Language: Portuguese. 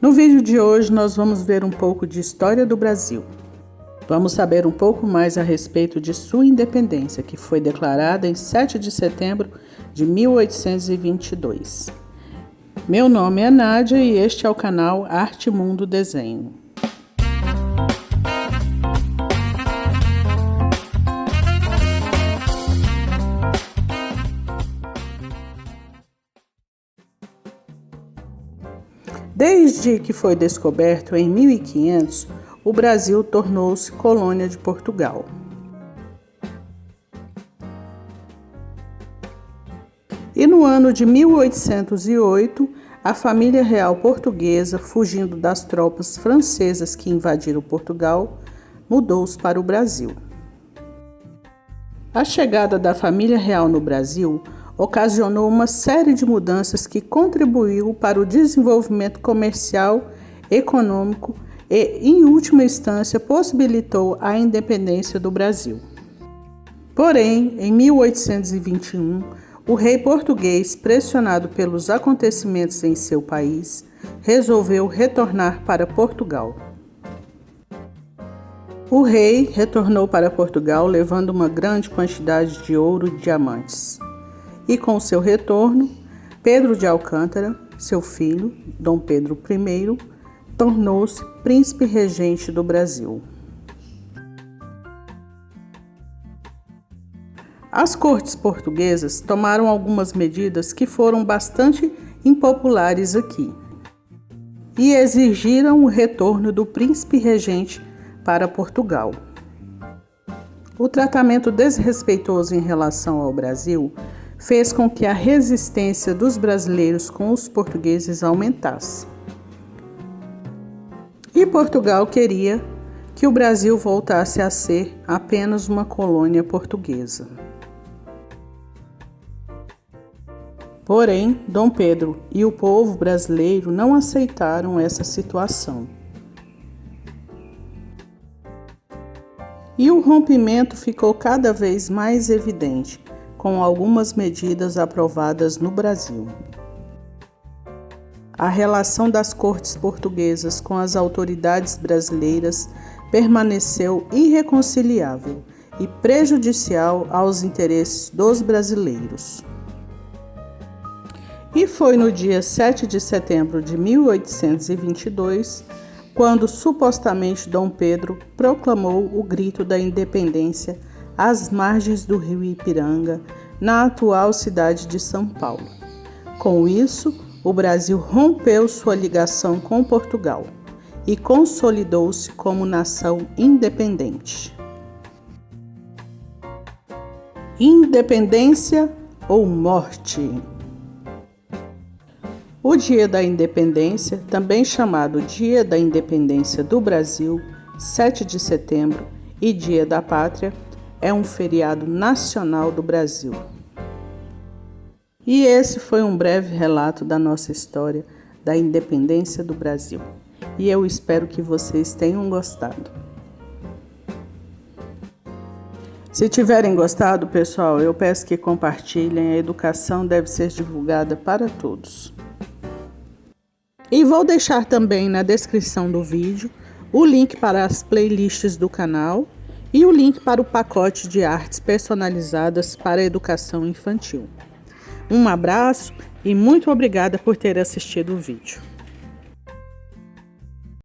No vídeo de hoje nós vamos ver um pouco de história do Brasil. Vamos saber um pouco mais a respeito de sua independência, que foi declarada em 7 de setembro de 1822. Meu nome é Nádia e este é o canal Arte Mundo Desenho. Desde que foi descoberto em 1500, o Brasil tornou-se colônia de Portugal. E no ano de 1808, a família real portuguesa, fugindo das tropas francesas que invadiram Portugal, mudou-se para o Brasil. A chegada da família real no Brasil ocasionou uma série de mudanças que contribuiu para o desenvolvimento comercial, econômico e, em última instância, possibilitou a independência do Brasil. Porém, em 1821, o rei português, pressionado pelos acontecimentos em seu país, resolveu retornar para Portugal. O rei retornou para Portugal levando uma grande quantidade de ouro e diamantes. E com seu retorno, Pedro de Alcântara, seu filho, Dom Pedro I, tornou-se príncipe regente do Brasil. As cortes portuguesas tomaram algumas medidas que foram bastante impopulares aqui e exigiram o retorno do príncipe regente para Portugal. O tratamento desrespeitoso em relação ao Brasil fez com que a resistência dos brasileiros com os portugueses aumentasse. E Portugal queria que o Brasil voltasse a ser apenas uma colônia portuguesa. Porém, Dom Pedro e o povo brasileiro não aceitaram essa situação. E o rompimento ficou cada vez mais evidente, com algumas medidas aprovadas no Brasil. A relação das cortes portuguesas com as autoridades brasileiras permaneceu irreconciliável e prejudicial aos interesses dos brasileiros. E foi no dia 7 de setembro de 1822, quando supostamente Dom Pedro proclamou o grito da independência às margens do rio Ipiranga, na atual cidade de São Paulo. Com isso, o Brasil rompeu sua ligação com Portugal e consolidou-se como nação independente. Independência ou morte? O Dia da Independência, também chamado Dia da Independência do Brasil, 7 de setembro, e Dia da Pátria, é um feriado nacional do Brasil. E esse foi um breve relato da nossa história da independência do Brasil. E eu espero que vocês tenham gostado. Se tiverem gostado, pessoal, eu peço que compartilhem. A educação deve ser divulgada para todos. E vou deixar também na descrição do vídeo o link para as playlists do canal e o link para o pacote de artes personalizadas para a educação infantil. Um abraço e muito obrigada por ter assistido o vídeo.